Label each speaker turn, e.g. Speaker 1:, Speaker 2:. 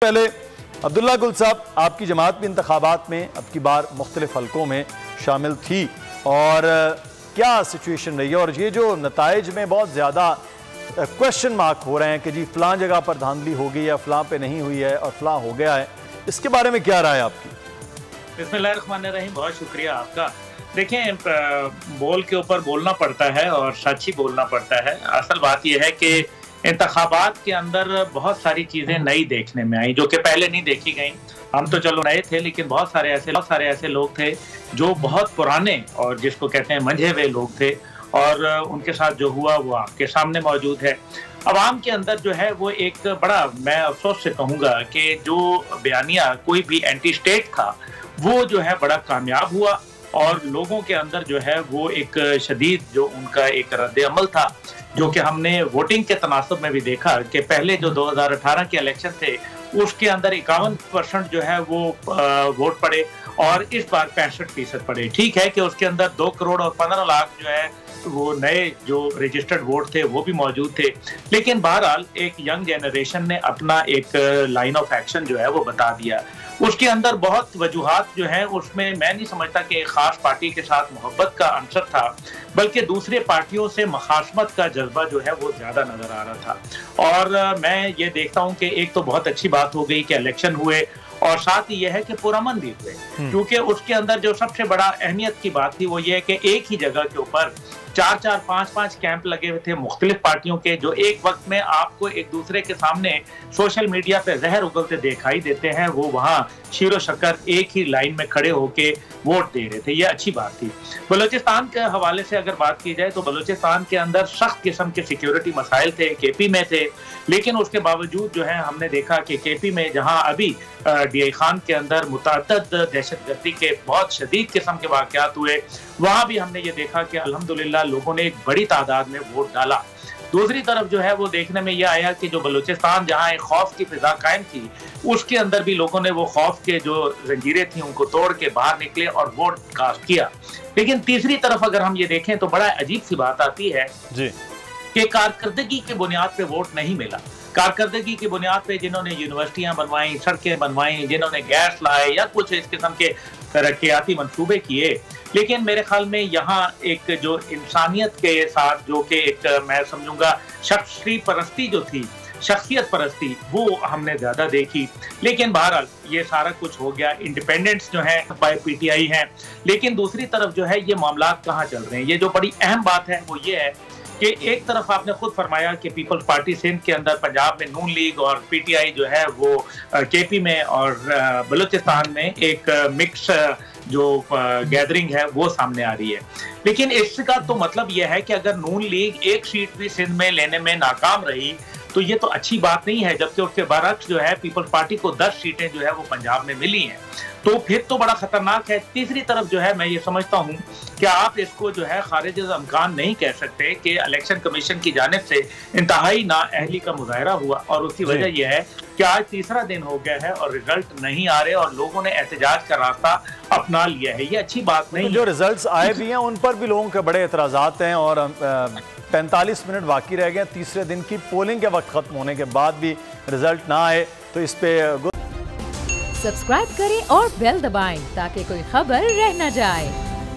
Speaker 1: पहले अब्दुल्ला गुल साहब, आपकी जमात भी इंतखाबात में अब की बार मुख्तलिफ हलकों में शामिल थी और क्या सिचुएशन रही है, और ये जो नताइज में बहुत ज़्यादा क्वेश्चन मार्क हो रहे हैं कि जी फ़लाँ जगह पर धांधली हो गई है, फ़लाँ पे नहीं हुई है और फ़लाँ हो गया है, इसके बारे में क्या राय आपकी?
Speaker 2: बिस्मिल्लाहिर्रहमानिर्रहीम, बहुत शुक्रिया आपका। देखें, बोल के ऊपर बोलना पड़ता है और सच ही बोलना पड़ता है। असल बात यह है कि इंतखाबात के अंदर बहुत सारी चीज़ें नई देखने में आई जो कि पहले नहीं देखी गई। हम तो चलो नए थे, लेकिन बहुत सारे ऐसे लोग थे जो बहुत पुराने और जिसको कहते हैं मंझे हुए लोग थे, और उनके साथ जो हुआ वो आपके सामने मौजूद है। अवाम के अंदर जो है वो एक बड़ा, मैं अफसोस से कहूँगा कि जो बयानिया कोई भी एंटी स्टेट था वो जो है बड़ा कामयाब हुआ, और लोगों के अंदर जो है वो एक शदीद जो उनका एक रद्द अमल था, जो कि हमने वोटिंग के तनासब में भी देखा कि पहले जो 2018 के इलेक्शन थे उसके अंदर 51% जो है वो वोट पड़े और इस बार 65% पड़े। ठीक है कि उसके अंदर 2 करोड़ और 15 लाख जो है वो नए जो रजिस्टर्ड वोट थे वो भी मौजूद थे, लेकिन बहरहाल एक यंग जनरेशन ने अपना एक लाइन ऑफ एक्शन जो है वो बता दिया। उसके अंदर बहुत वजूहात जो हैं उसमें मैं नहीं समझता कि एक खास पार्टी के साथ मोहब्बत का अंसर था, बल्कि दूसरे पार्टियों से मुखासमत का जज्बा जो है वो ज़्यादा नज़र आ रहा था। और मैं ये देखता हूँ कि एक तो बहुत अच्छी बात हो गई कि इलेक्शन हुए, और साथ ही यह है कि पुरअमन भी हुए, क्योंकि उसके अंदर जो सबसे बड़ा अहमियत की बात थी वो ये है कि एक ही जगह के ऊपर 4-4, 5-5 कैंप लगे हुए थे मुख्तलिफ पार्टियों के, जो एक वक्त में आपको एक दूसरे के सामने सोशल मीडिया पे जहर उगलते दिखाई देते हैं, वो वहाँ शीरो शक्कर एक ही लाइन में खड़े होके वोट दे रहे थे। ये अच्छी बात थी। बलूचिस्तान के हवाले से अगर बात की जाए तो बलूचिस्तान के अंदर सख्त किस्म के सिक्योरिटी मसाइल थे, केपी में थे, लेकिन उसके बावजूद जो है हमने देखा कि केपी में जहाँ अभी डीआई खान के अंदर मुतअद्दिद दहशतगर्दी के बहुत शदीद किस्म के वाक़यात हुए, वहाँ भी हमने ये देखा कि अल्हम्दुलिल्लाह लोगों ने एक बड़ी तादाद में वोट डाला। दूसरी तरफ जो है वो देखने में यह आया कि जो बलूचिस्तान जहाँ एक खौफ की फिजा कायम थी, उसके अंदर भी लोगों ने वो खौफ के जो जंजीरें थी उनको तोड़ के बाहर निकले और वोट कास्ट किया। लेकिन तीसरी तरफ अगर हम ये देखें तो बड़ा अजीब सी बात आती है जी कि कारकर्दगी की बुनियाद पे वोट नहीं मिला। कारकर्दगी की बुनियाद पे जिन्होंने यूनिवर्सिटियां बनवाई, सड़कें बनवाई, जिन्होंने गैस लाए या कुछ इस किस्म के तरक्याती मंसूबे किए, लेकिन मेरे ख्याल में यहाँ एक जो इंसानियत के साथ जो कि एक मैं समझूंगा शख्सी परस्ती जो थी, शख्सियत परस्ती, वो हमने ज्यादा देखी। लेकिन बहरहाल ये सारा कुछ हो गया, इंडिपेंडेंट्स जो है पीटीआई हैं, लेकिन दूसरी तरफ जो है ये मामला कहाँ चल रहे हैं। ये जो बड़ी अहम बात है वो ये है कि एक तरफ आपने खुद फरमाया कि पीपल्स पार्टी सिंध के अंदर पंजाब में नून लीग और पीटीआई जो है वो केपी में और बलूचिस्तान में एक मिक्स जो गैदरिंग है वो सामने आ रही है। लेकिन इसका तो मतलब यह है कि अगर नून लीग एक सीट भी सिंध में लेने में नाकाम रही तो ये तो अच्छी बात नहीं है, जबकि उसके बरक्स जो है पीपल्स पार्टी को 10 सीटें जो है वो पंजाब में मिली हैं, तो फिर तो बड़ा खतरनाक है। तीसरी तरफ जो है मैं ये समझता हूँ कि आप इसको जो है खारिज अमकान नहीं कह सकते कि इलेक्शन कमीशन की जानिब से इंतहाई नाअहली का मुजाहरा हुआ, और उसकी वजह यह है कि आज तीसरा दिन हो गया है और रिजल्ट नहीं आ रहे और लोगों ने एहतजाज का रास्ता अपना लिया है। ये अच्छी बात नहीं।
Speaker 1: जो रिजल्ट आए भी हैं उन पर भी लोगों के बड़े एतराज़ात हैं, और 45 मिनट बाकी रह गए तीसरे दिन की पोलिंग के वक्त खत्म होने के बाद भी रिजल्ट ना आए, तो इस पे
Speaker 3: सब्सक्राइब करें और बेल दबाएं ताकि कोई खबर रह न जाए।